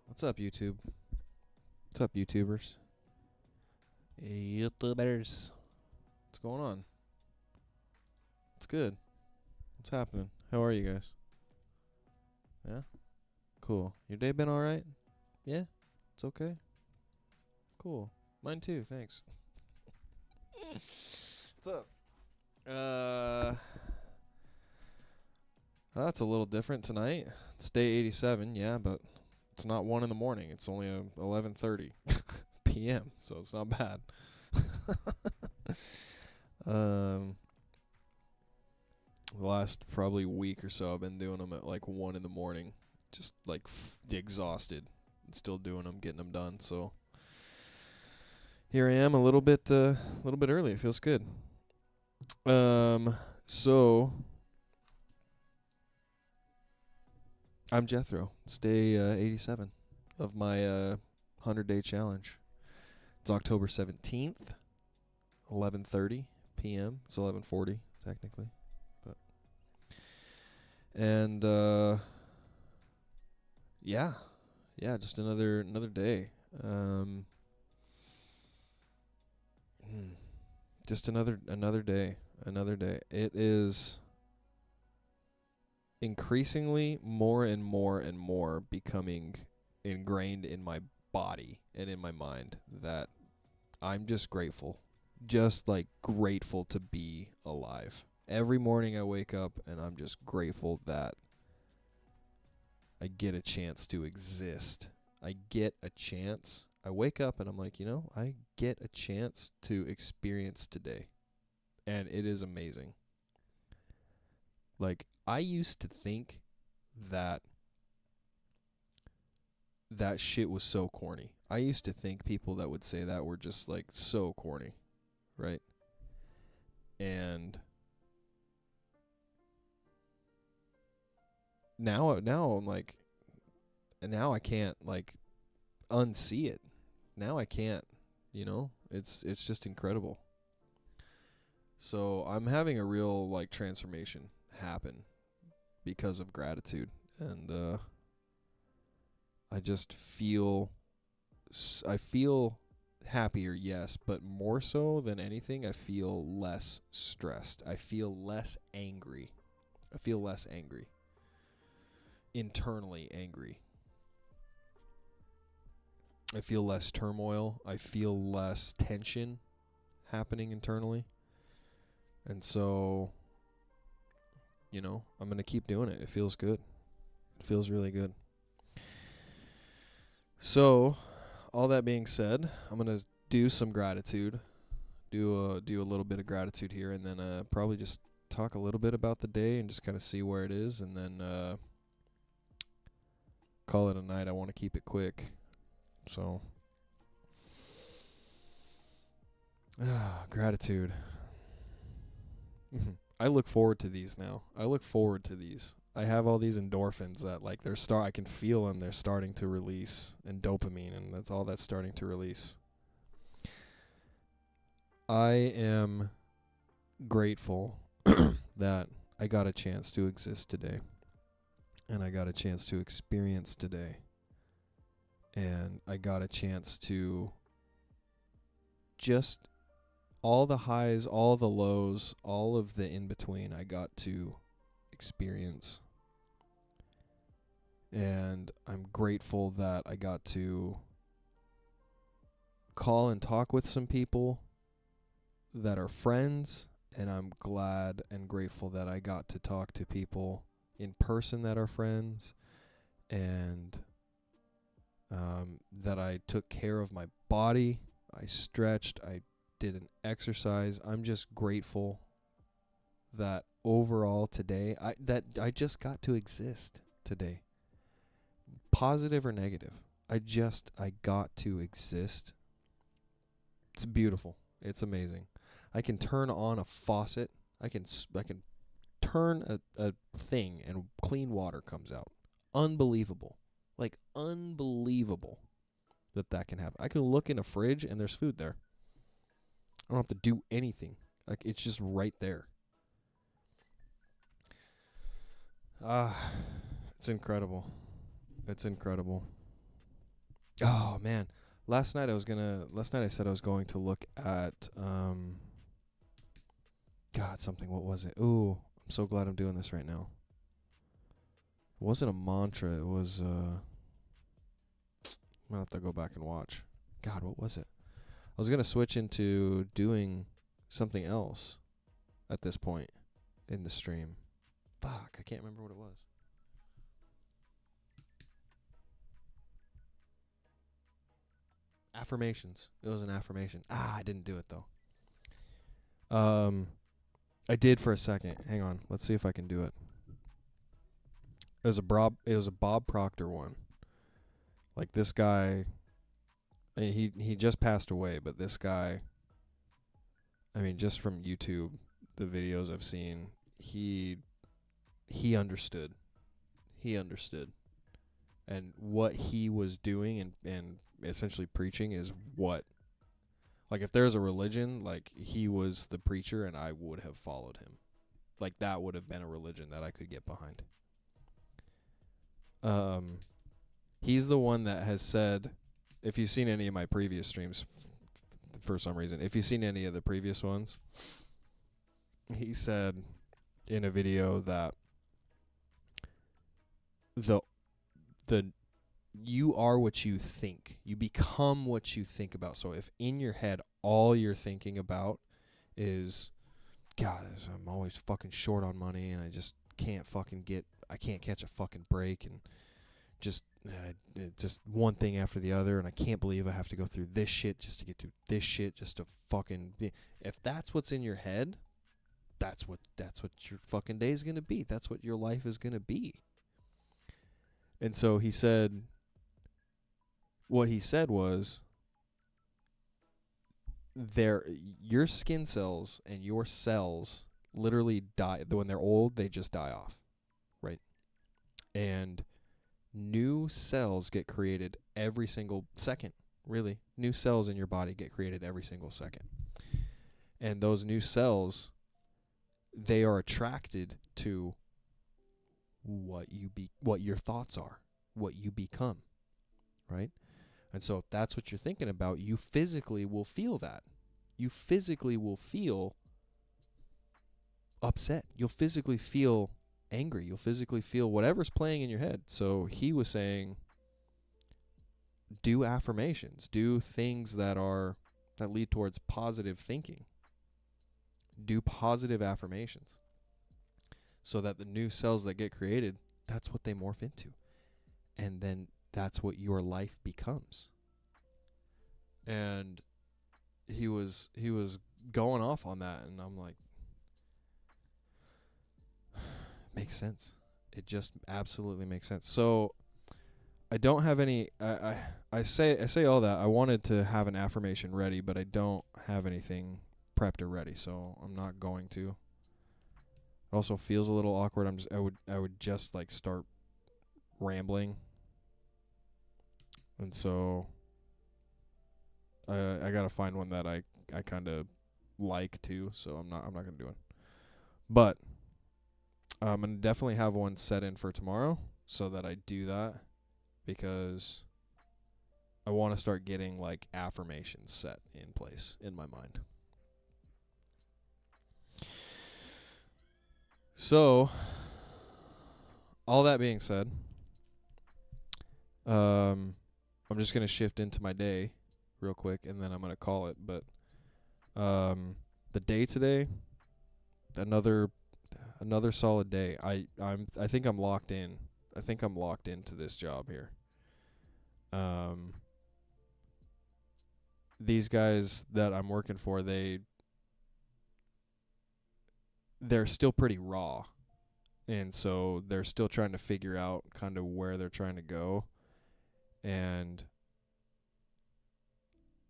What's up, YouTube? What's up, YouTubers? YouTubers. What's going on? It's good. What's happening? How are you guys? Yeah? Cool. Your day been alright? Yeah? It's okay? Cool. Mine too, thanks. What's up? That's a little different tonight. It's day 87, yeah, but it's not 1 in the morning. It's only 11:30 p.m., so it's not bad. The last probably week or so, I've been doing them at like 1 in the morning, just like exhausted, and still doing them, getting them done. So here I am, a little bit early. It feels good. So I'm Jetthro. It's day 87 of my 100-day challenge. It's October 17th, 11:30 p.m. It's 11:40 technically, but and yeah, just another day. Just another day. It is increasingly more and more becoming ingrained in my body and in my mind that I'm just grateful. Just like grateful to be alive. Every morning I wake up and I'm just grateful that I get a chance to exist. I get a chance. I wake up and I'm like, I get a chance to experience today. And it is amazing. Like, I used to think that shit was so corny. I used to think people that would say that were just like so corny, right? And now I'm like, now I can't like unsee it. Now I can't, it's just incredible. So I'm having a real like transformation happen because of gratitude, and I just feel happier, yes, but more so than anything, I feel less stressed. I feel less angry. Internally angry. I feel less turmoil. I feel less tension happening internally. And so, I'm going to keep doing it. It feels good. It feels really good. So, all that being said, I'm going to do some gratitude. Do a little bit of gratitude here, and then probably just talk a little bit about the day and just kind of see where it is, and then call it a night. I want to keep it quick. So, gratitude. I look forward to these now. I have all these endorphins that like I can feel them. They're starting to release, and dopamine, and that's starting to release. I am grateful that I got a chance to exist today, and I got a chance to experience today, and I got a chance to just all the highs, all the lows, all of the in-between I got to experience. And I'm grateful that I got to call and talk with some people that are friends, and I'm glad and grateful that I got to talk to people in person that are friends, and that I took care of my body. I stretched, I did an exercise. I'm just grateful that overall today, I just got to exist today. Positive or negative, I got to exist. It's beautiful. It's amazing. I can turn on a faucet. I can turn a thing and clean water comes out. Unbelievable. Like unbelievable that can happen. I can look in a fridge and there's food there. I don't have to do anything. Like, it's just right there. It's incredible. It's incredible. Oh man. Last night I said I was going to look at God, something. What was it? Ooh, I'm so glad I'm doing this right now. It wasn't a mantra. It was I'm gonna have to go back and watch. God, what was it? I was gonna switch into doing something else at this point in the stream. Fuck, I can't remember what it was. Affirmations. It was an affirmation. I didn't do it though. I did for a second. Hang on. Let's see if I can do it. It was a Bob Proctor one. Like this guy, I mean, he just passed away, but this guy, I mean, just from YouTube, the videos I've seen, he understood. He understood. And what he was doing and essentially preaching is what, like if there's a religion, like he was the preacher and I would have followed him. Like that would have been a religion that I could get behind. He's the one that has said, if you've seen any of my previous streams, for some reason, if you've seen any of the previous ones, he said in a video that the you are what you think. You become what you think about. So if in your head all you're thinking about is, God, I'm always fucking short on money and I just can't catch a fucking break and just one thing after the other and I can't believe I have to go through this shit just to get through this shit just to fucking if that's what's in your head, that's what your fucking day is going to be. That's what your life is going to be. And so he said, what he said was, your skin cells and your cells literally die. When they're old, they just die off, right? And new cells get created every single second, really. New cells in your body get created every single second. And those new cells, they are attracted to what your thoughts are, what you become, right? And so if that's what you're thinking about, you physically will feel that. You physically will feel upset. You'll physically feel angry. You'll physically feel whatever's playing in your head. So he was saying, do affirmations. Do things that lead towards positive thinking. Do positive affirmations. So that the new cells that get created, that's what they morph into. And then that's what your life becomes. And he was going off on that, and I'm like, makes sense. It just absolutely makes sense. So I don't have any. I say all that. I wanted to have an affirmation ready, but I don't have anything prepped or ready, so I'm not going to. It also feels a little awkward. I would just like start rambling. And so I gotta find one that I kind of like too. So I'm not gonna do it. But I'm gonna definitely have one set in for tomorrow so that I do that, because I want to start getting like affirmations set in place in my mind. So all that being said, I'm just going to shift into my day real quick, and then I'm going to call it. But the day today, another solid day. I think I'm locked in. I think I'm locked into this job here. These guys that I'm working for, they're still pretty raw. And so they're still trying to figure out kind of where they're trying to go. And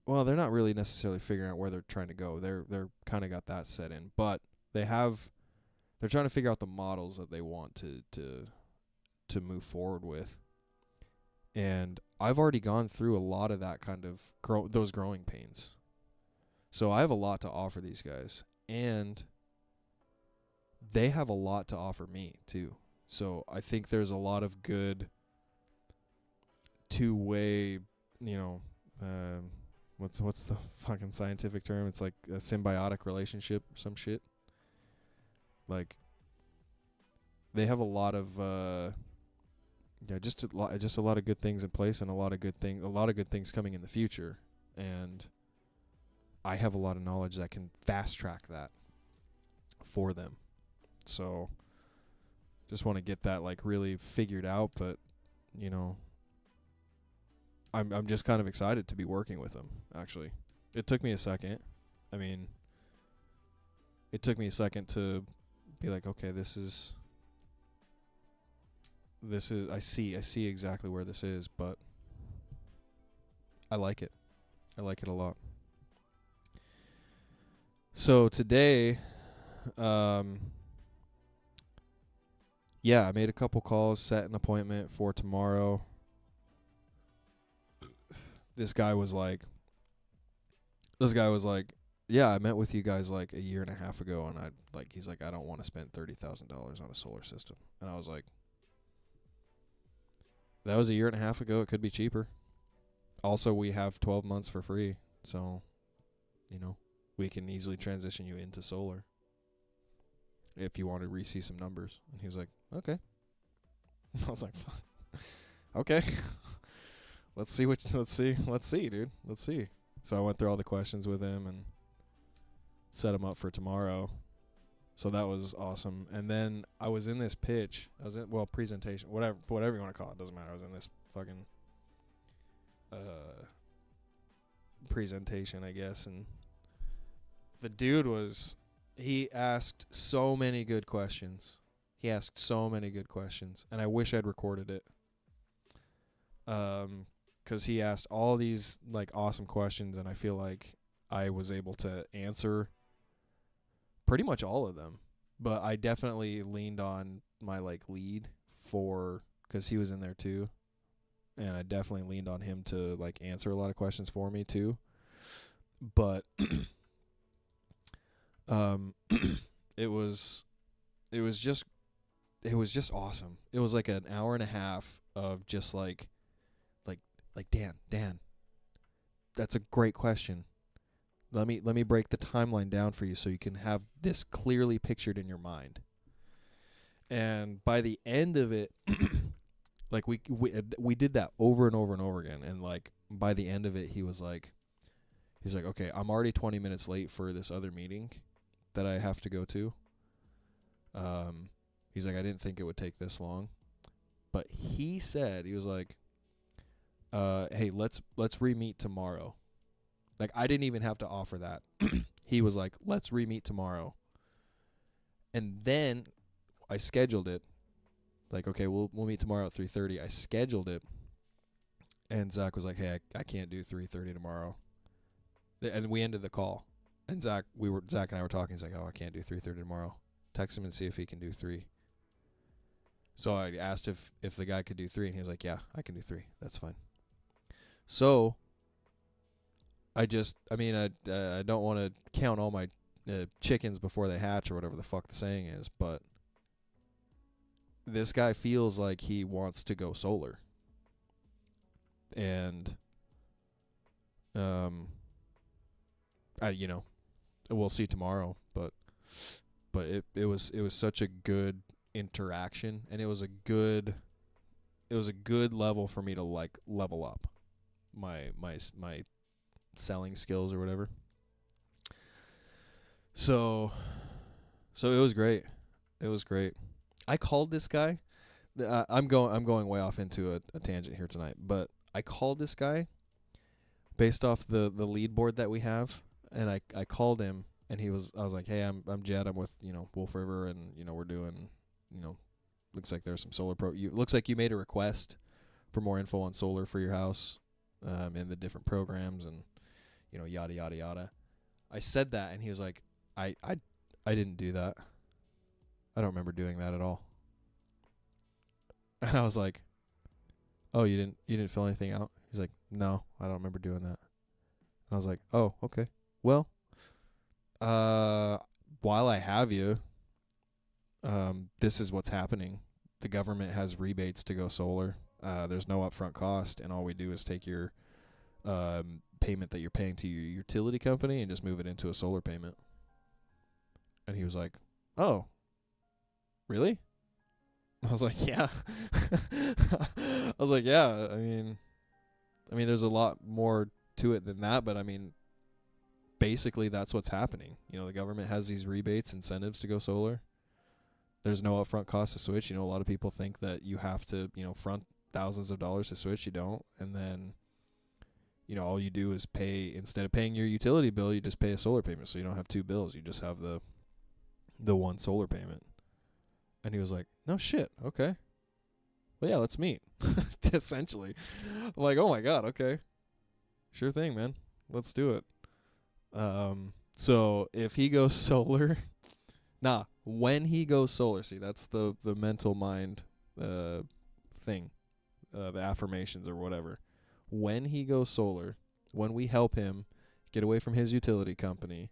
well, they're not really necessarily figuring out where they're trying to go. They're kind of got that set in, but they're trying to figure out the models that they want to move forward with. And I've already gone through a lot of that kind of those growing pains. So I have a lot to offer these guys, and they have a lot to offer me too. So I think there's a lot of good two-way, you know, what's the fucking scientific term? It's like a symbiotic relationship or some shit. Like, they have a lot of just a lot of good things in place, and a lot of good things coming in the future. And I have a lot of knowledge that can fast track that for them. So just want to get that like really figured out, but you know, I'm just kind of excited to be working with them, actually. It took me a second. I mean, it took me a second to be like, okay, this is I see exactly where this is, but I like it. I like it a lot. So today, I made a couple calls, set an appointment for tomorrow. This guy was like, yeah, I met with you guys like a year and a half ago, and he's like, I don't want to spend $30,000 on a solar system. And I was like, that was a year and a half ago. It could be cheaper. Also, we have 12 months for free, so, you know, we can easily transition you into solar if you want to re-see some numbers. And he was like, okay. I was like, fine. Okay. Let's see, dude. Let's see. So I went through all the questions with him and set him up for tomorrow. So that was awesome. And then I was in this pitch. Presentation, whatever you want to call it. Doesn't matter. I was in this fucking presentation, I guess. And the dude he asked so many good questions. And I wish I'd recorded it. 'Cause he asked all these like awesome questions, and I feel like I was able to answer pretty much all of them. But I definitely leaned on my like lead because he was in there too, and I definitely leaned on him to like answer a lot of questions for me too. But it was just awesome. It was like an hour and a half of just like Dan, that's a great question. Let me break the timeline down for you so you can have this clearly pictured in your mind. And by the end of it, like we did that over and over and over again. And like by the end of it, he's like, okay, I'm already 20 minutes late for this other meeting that I have to go to. He's like, I didn't think it would take this long, but he was like, hey, let's re-meet tomorrow. Like, I didn't even have to offer that. He was like, let's re-meet tomorrow. And then I scheduled it. Like, okay, we'll meet tomorrow at 3:30. I scheduled it. And Zach was like, hey, I can't do 3:30 tomorrow. And we ended the call. And Zach and I were talking. He's like, oh, I can't do 3:30 tomorrow. Text him and see if he can do 3. So I asked if the guy could do 3, and he was like, yeah, I can do 3. That's fine. So I don't want to count all my chickens before they hatch or whatever the fuck the saying is, but this guy feels like he wants to go solar. And we'll see tomorrow, but it was such a good interaction, and it was a good level for me to like level up my selling skills or whatever. So it was great. I called this guy. I'm going way off into a tangent here tonight, but I called this guy based off the lead board that we have, and I called him, and I was like, hey, I'm Jed. I'm with Wolf River, and we're doing looks like there's some solar looks like you made a request for more info on solar for your house, and the different programs, and yada yada yada. I said that, and he was like, I didn't do that. I don't remember doing that at all. And I was like, oh, you didn't fill anything out? He's like, no, I don't remember doing that. And I was like, oh, okay. Well, while I have you, this is what's happening. the government has rebates to go solar. There's no upfront cost, and all we do is take your payment that you're paying to your utility company and just move it into a solar payment. And he was like, "Oh, really?" I was like, "Yeah." I was like, "Yeah. I mean, there's a lot more to it than that, but I mean, basically that's what's happening. You know, the government has these rebates, incentives to go solar. There's no upfront cost to switch. You know, a lot of people think that you have to, front thousands of dollars to switch. You don't. And then, all you do is pay, instead of paying your utility bill, you just pay a solar payment. So you don't have two bills. You just have the one solar payment." And he was like, "No shit. Okay. Well, yeah, let's meet." Essentially. I'm like, "Oh my God. Okay. Sure thing, man. Let's do it." So if he goes solar, when he goes solar, see, that's the mental mind, thing, the affirmations or whatever. When he goes solar, when we help him get away from his utility company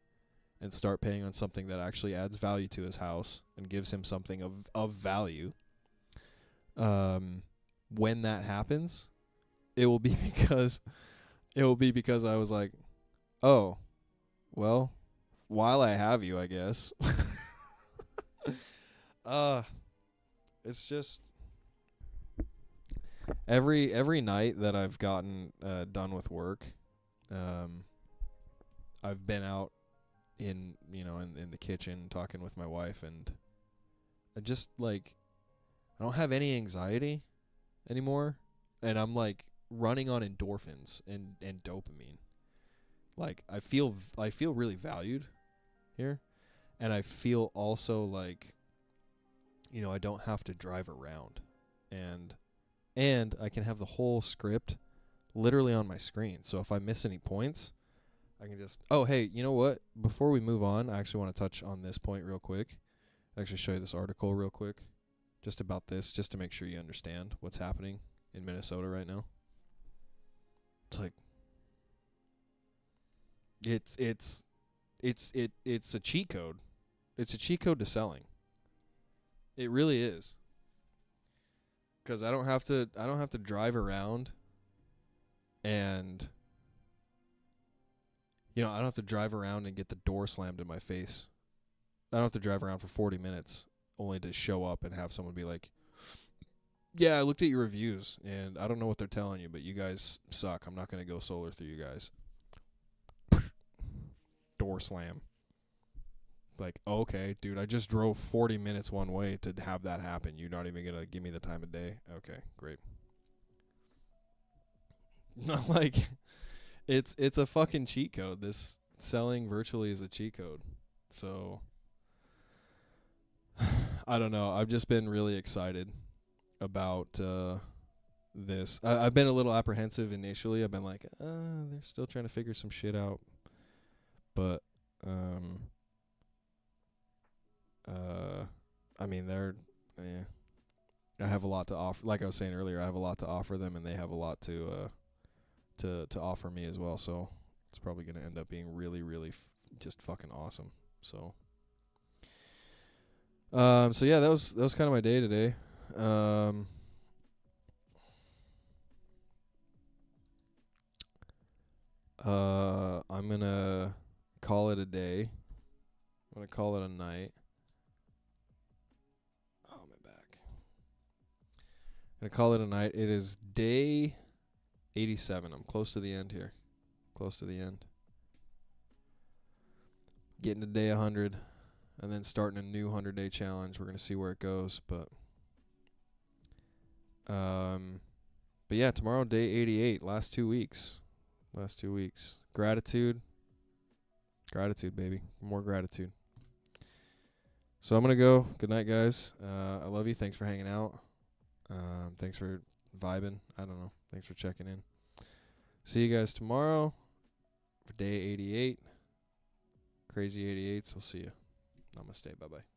and start paying on something that actually adds value to his house and gives him something of value, when that happens, it will be because I was like, "Oh, well, while I have you, I guess." It's just every night that I've gotten done with work, I've been out in the kitchen talking with my wife, and I just I don't have any anxiety anymore, and I'm running on endorphins and dopamine. I feel really valued here, and I feel also I don't have to drive around, and I can have the whole script literally on my screen. So if I miss any points, I can just, "Oh, hey, you know what? Before we move on, I actually want to touch on this point real quick. I'll actually show you this article real quick just about this, just to make sure you understand what's happening in Minnesota right now." It's a cheat code. It's a cheat code to selling. It really is. 'Cause I don't have to drive around, and I don't have to drive around and get the door slammed in my face. I don't have to drive around for 40 minutes only to show up and have someone be like, "Yeah, I looked at your reviews and I don't know what they're telling you, but you guys suck. I'm not going to go solar through you guys." Door slam. Okay, dude, I just drove 40 minutes one way to have that happen. You're not even going to give me the time of day? Okay, great. It's a fucking cheat code. This selling virtually is a cheat code. So I don't know. I've just been really excited about this. I've been a little apprehensive initially. I've been like, they're still trying to figure some shit out. But I have a lot to offer. Like I was saying earlier, I have a lot to offer them, and they have a lot to offer me as well. So it's probably going to end up being really, really just fucking awesome. So yeah, that was kind of my day today. I'm gonna call it a day. I'm gonna call it a night. Oh, my back. I'm gonna call it a night. It is day 87. I'm close to the end here. Close to the end. Getting to day 100, and then starting a new 100-day challenge. We're gonna see where it goes, but yeah, tomorrow day 88. Last 2 weeks. Gratitude, baby. More gratitude. So I'm gonna go. Good night, guys. I love you. Thanks for hanging out. Thanks for vibing. I don't know. Thanks for checking in. See you guys tomorrow for day 88. Crazy 88s. We'll see you. Namaste. Bye-bye.